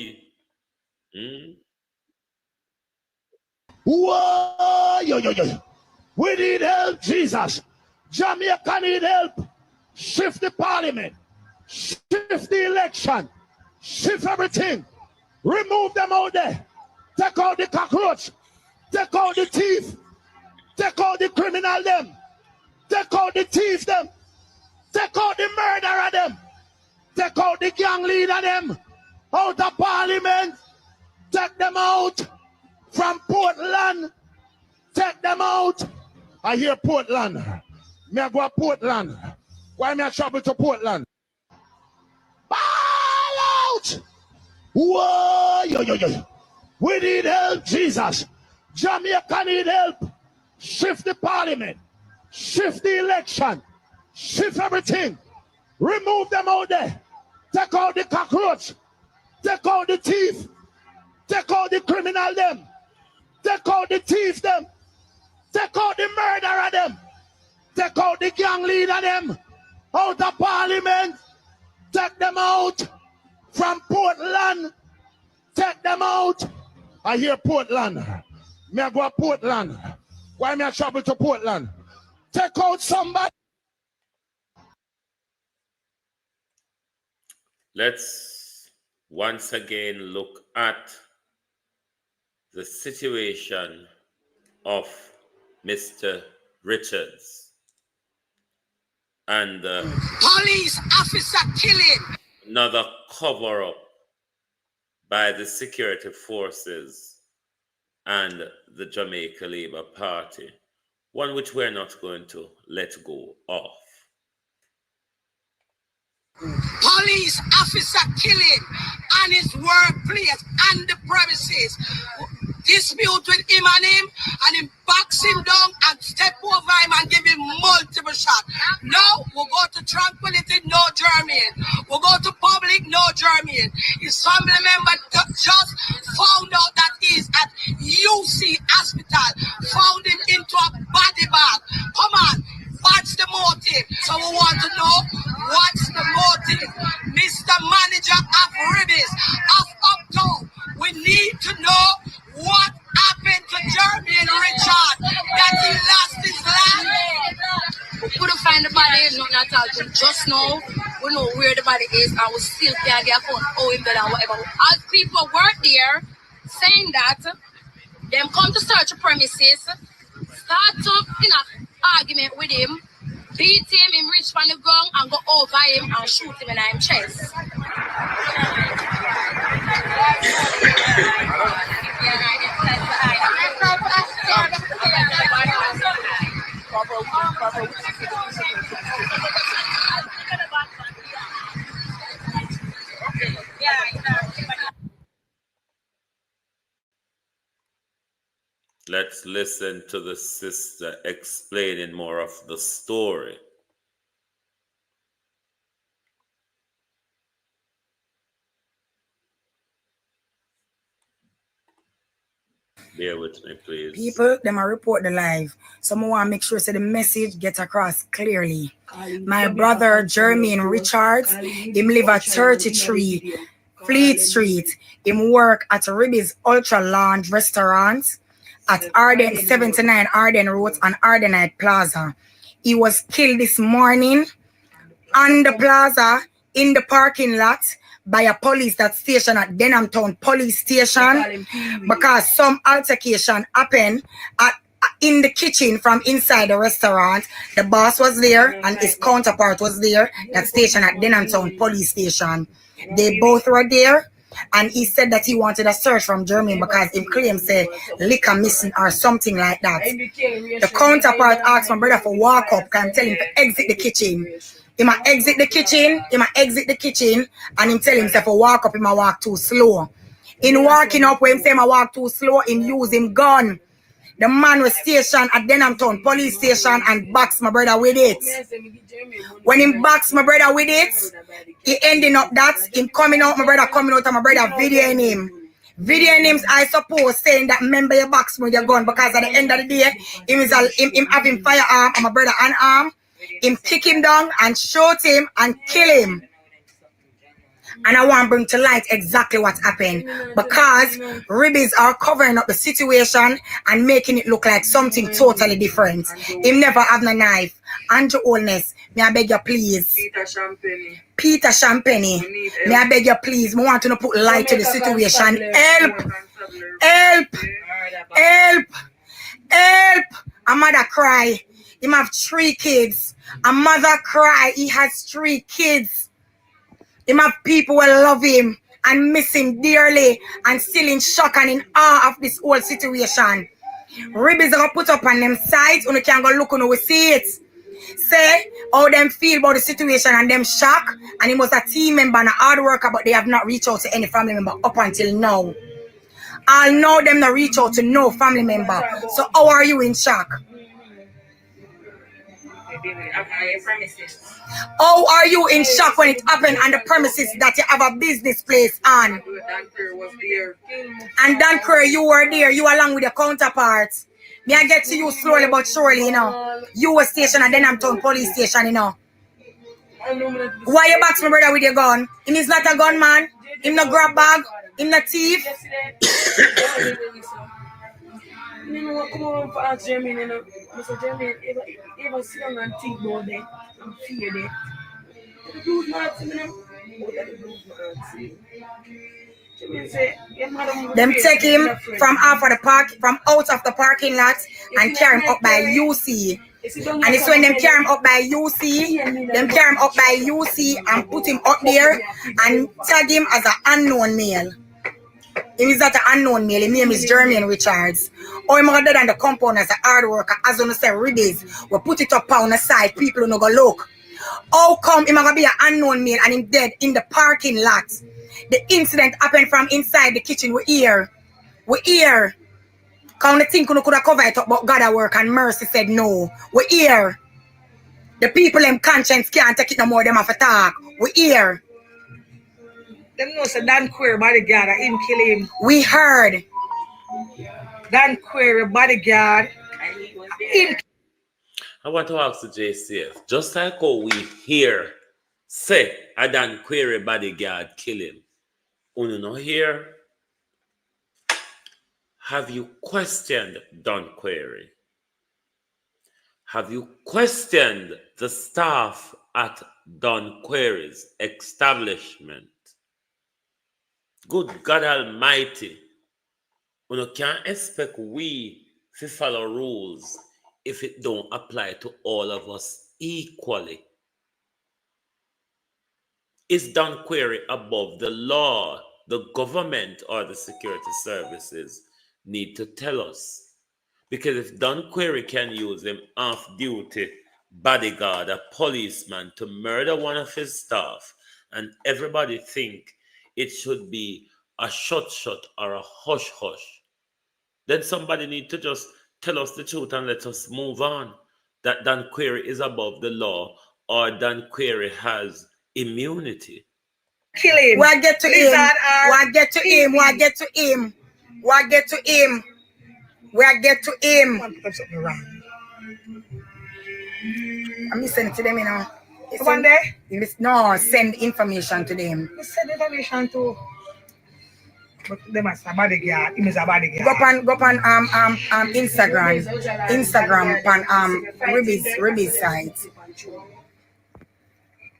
Whoa, yo, yo, yo. We need help, Jesus. Jamaica need help. Shift the parliament. Shift the election. Shift everything. Remove them out there. Take out the cockroach. Take out the thief. Take out the criminal them. Take out the thief them. Take out the murderer them. Take out the gang leader them. Out of parliament. Take them out. From Portland. Take them out. I hear Portland. Me I go to Portland. Why me I travel to Portland? Ball out! Whoa, yo, yo, yo. We need help, Jesus. Jamaica need help. Shift the parliament. Shift the election. Shift everything. Remove them out there. Take out the cockroach. Take out the thief. Take out the criminal them. Take out the thief them. Take out the murderer them. Take out the gang leader them. Out of parliament. Take them out. From Portland. Take them out. I hear Portland. Me I go to Portland. Why me I travel to Portland? Take out somebody. Let's once again look at the situation of Mr. Richards and Police officer killing. another cover up by the security forces and the Jamaica Labour Party, one which we're not going to let go of. Police officer killing on his workplace and the premises. Dispute with him and him, and him box him down and step over him and give him multiple shots. Now we'll go to tranquility, no German. We'll go to public, no German. His family member just found out that he's at UC hospital, found him into a body bag. Come on, what's the motive? So we want to know what's the motive. Mr. Manager of Ribbies, of Uptown, we need to know what happened to Jeremy and Richard that he lost his life. We couldn't find the body, nothing at all. But just now, we know where the body is, and we still can't get account how him dead and whatever. As people were there saying that, them come to search the premises, start to in an argument with him, beat him reach from the ground and go over him and shoot him in his chest. Let's listen to the sister explaining more of the story. Bear with me, please. People, them a report the live. Someone want to make sure so the message gets across clearly. My brother, Jeremy Richards, him live at 33 Fleet Street. Him work at Ribby's Ultra Lounge Restaurant at Arden 79 Arden Road and Ardenite Plaza. He was killed this morning on the plaza in the parking lot by a police that station at Denham Town Police Station because some altercation happened in the kitchen from inside the restaurant. The boss was there and his counterpart was there, that station at Denham Town Police Station. They both were there, and he said that he wanted a search from Germany because he claimed say liquor missing or something like that. The counterpart asked my brother for walk up, can tell him to exit the kitchen. He might exit the kitchen, and him tell himself to walk up, he might walk too slow. In walking up, when him say I walk too slow, him use him gun. The man was stationed at Denham Town Police Station and boxed my brother with it. When him boxed my brother with it, he ending up that, him coming out, my brother coming out, and my brother videoing him. Videoing him, I suppose, saying that remember you box me with your gun, because at the end of the day, him having firearm and my brother unarmed. Him kick him down and shoot him and kill him. And I want to bring to light exactly what happened, because Ribbies are covering up the situation and making it look like something totally different. Him never have no knife. Andrew Holness, may I beg you please? Peter Champagne, may I beg you please? I want to put light to the situation. Help! A mother cry. Him have 3 kids. A mother cry. He has 3 kids. Him have people who love him and miss him dearly and still in shock and in awe of this whole situation. Ribbies are put up on them sides. You can go look and we see it. Say how them feel about the situation and them shock. And he was a team member and a hard worker, but they have not reached out to any family member up until now. I'll know them not reach out to no family member. So how are you in shock? How are you in shock when it happened on the premises that you have a business place on? And Dan Curry, you were there, you along with your counterparts. May I get to you slowly but surely, you know. You were stationed at Denham Town Police Station, you know. Why you box my brother with your gun? Him is not a gunman. Him no grab bag. Him no thief. You know, come on for ask Jermaine, you know. Mr. Jermaine, ever sit down and think about that and fear that. The blues not, you know. What are the blues not? Them take him from out of the parking lot and carry him up by UC. And it's when them carry him up by UC, and put him up there and tag him as an unknown male. He is not an unknown male. His name is Jermaine Richards. Or him other than the compound as a hard worker, as on the say Ribbies. We put it up on the side, people no go look. How come him gonna be an unknown male and him dead in the parking lot? The incident happened from inside the kitchen. We hear. Cause the think could have covered it up, but God at work and mercy said no. We hear. The people in conscience can't take it no more. Them have to talk. We hear. Them know say Dan Queer bodyguard him kill him. We heard. Dan Queer bodyguard. Him. I want to ask the JCF, just like how we hear say a Dan Query bodyguard kill him, you know here, have you questioned Don Query? Have you questioned the staff at Don Query's establishment? Good God Almighty, you can't expect we to follow rules if it don't apply to all of us equally. Is Don Query above the law? The government or the security services need to tell us. Because if Don Query can use him off-duty bodyguard, a policeman, to murder one of his staff, and everybody think it should be a shut or a hush, then somebody need to just tell us the truth and let us move on. That Dan Query is above the law or Dan Query has immunity. Kill him. What get to him? What get to him? What get to him? What get to him? Where get to him? I'm sending to them, you know. One day? No, send information to them. Send information to. But them as a bodyguard. Him is a bodyguard. Go on Instagram on Ribby's site.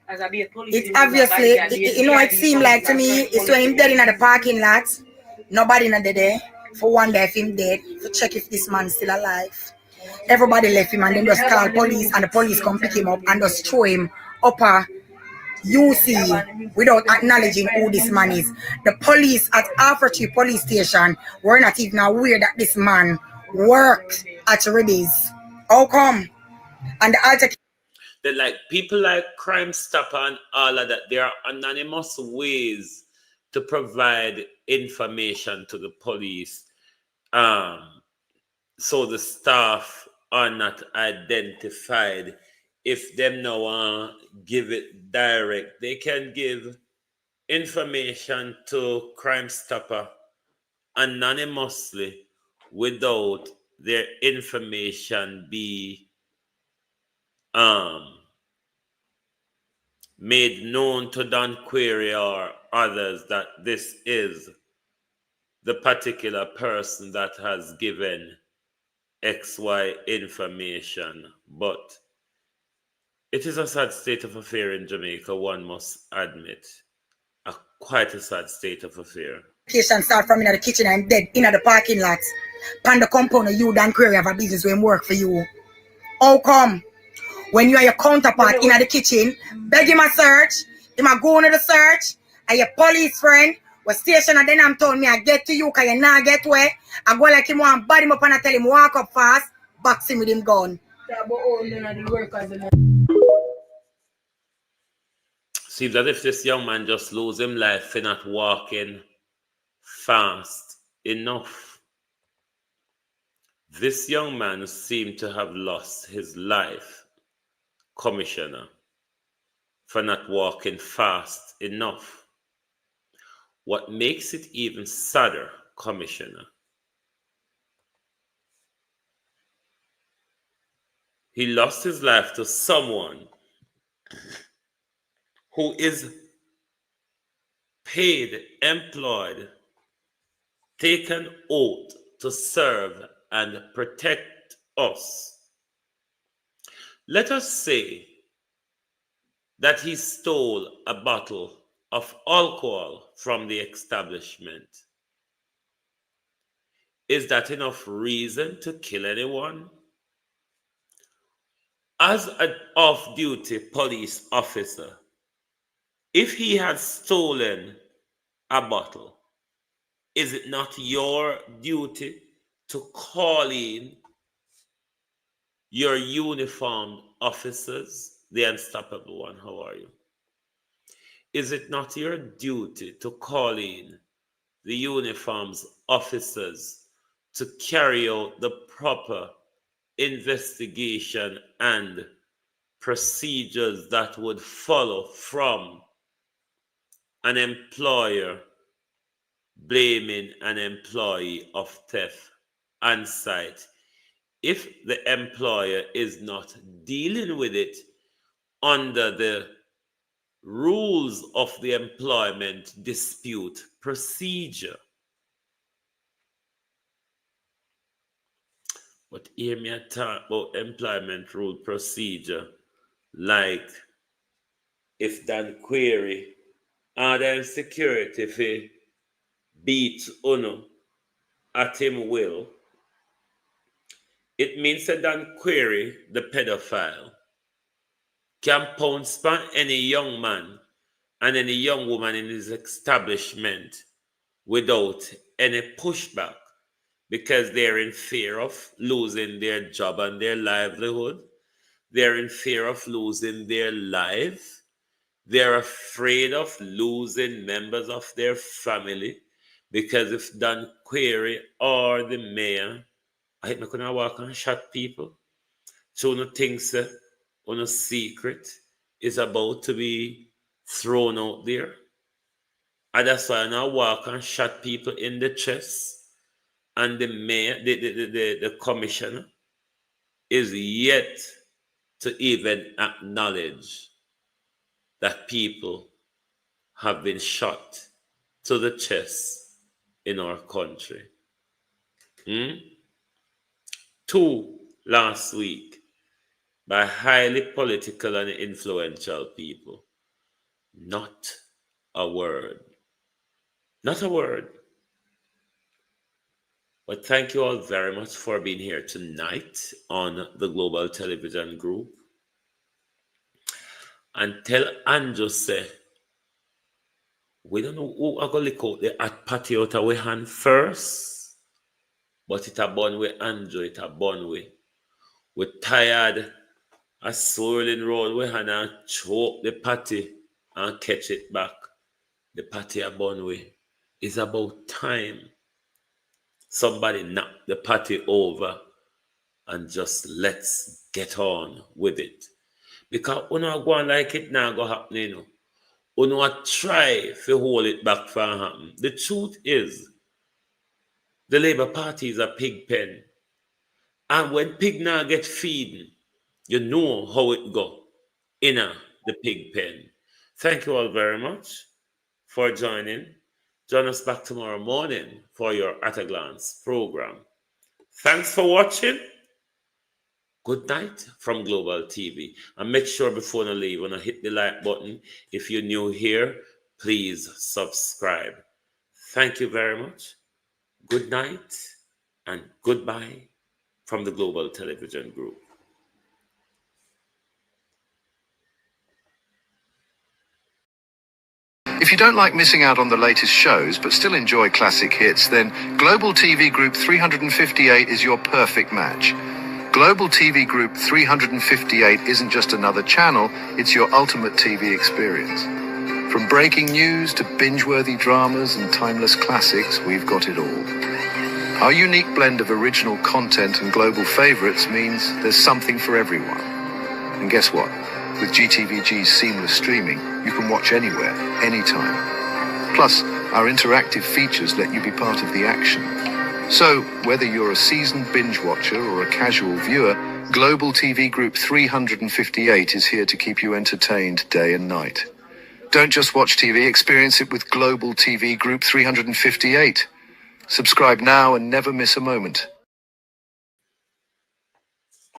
It obviously, it seemed like to me, it's when him dead in the parking lot, nobody not there. For one day, if him dead, to check if this man's still alive. Everybody left him and then just call police, and the police come pick him up and just throw him up a UC without acknowledging who this man is. The police at Alfred police station were not even aware that this man worked at Ribby's. How come? And the altercation. That like people like Crime Stopper and all of that, there are anonymous ways to provide information to the police, so the staff are not identified. If them now give it direct, they can give information to Crime Stopper anonymously without their information be made known to Don Query or others that this is the particular person that has given XY information. But it is a sad state of affair in Jamaica, one must admit. Quite a sad state of affair. Patient start from in the kitchen and dead in the parking lot. Pan the compound of you, Don Query, have a business when work for you. How come? When you are your counterpart in the kitchen, beg him a search, him a go on the search, and your police friend was stationed and then I'm told me I get to you because you not get where. I go like him want body him up and I tell him walk up fast, box him with him gun. Seems as if this young man just lose him life for not walking fast enough. This young man seemed to have lost his life, Commissioner, for not walking fast enough. What makes it even sadder, Commissioner, he lost his life to someone who is paid, employed, taken oath to serve and protect us. Let us say that he stole a bottle of alcohol from the establishment. Is that enough reason to kill anyone? As an off-duty police officer, if he had stolen a bottle, is it not your duty to call in your uniformed officers? The Unstoppable One, how are you? Is it not your duty to call in the uniforms officers to carry out the proper investigation and procedures that would follow from an employer blaming an employee of theft on site if the employer is not dealing with it under the rules of the employment dispute procedure? But hear me talk about employment rule procedure like if Dan query order security fi beat uno at him will, it means that Dan query the pedophile can pounce upon any young man and any young woman in his establishment without any pushback, because they're in fear of losing their job and their livelihood. They're in fear of losing their life. They're afraid of losing members of their family, because if Dan Query or the mayor, I think gonna walk and shot people. So no things on a secret is about to be thrown out there. And that's why I now walk and shot people in the chest. And the mayor, the commissioner, is yet to even acknowledge that people have been shot to the chest in our country. 2 last week by highly political and influential people. Not a word. Not a word. But thank you all very much for being here tonight on the Global Television Group. And tell Andrew say, we don't know who are going to lick out the hot patty out of our hand first, but it a bun with Andrew, it a bun with. We're tired of swirling round with hand and choke the patty and catch it back. The patty a bun with. It's about time somebody knock the patty over and just let's get on with it. Because we not going like it now go happen, you know. We not try to hold it back from happen. The truth is, the Labour Party is a pig pen. And when pig now get feeding, you know how it go in the pig pen. Thank you all very much for joining. Join us back tomorrow morning for your At a Glance program. Thanks for watching. Good night from Global TV. And make sure before you leave, when you hit the like button, if you're new here, please subscribe. Thank you very much. Good night and goodbye from the Global Television Group. If you don't like missing out on the latest shows but still enjoy classic hits, then Global TV Group 358 is your perfect match. Global TV Group 358 isn't just another channel, it's your ultimate TV experience. From breaking news to binge-worthy dramas and timeless classics, we've got it all. Our unique blend of original content and global favorites means there's something for everyone. And guess what? With GTVG's seamless streaming, you can watch anywhere, anytime. Plus, our interactive features let you be part of the action. So, whether you're a seasoned binge watcher or a casual viewer, Global TV Group 358 is here to keep you entertained day and night. Don't just watch TV, experience it with Global TV Group 358. Subscribe now and never miss a moment.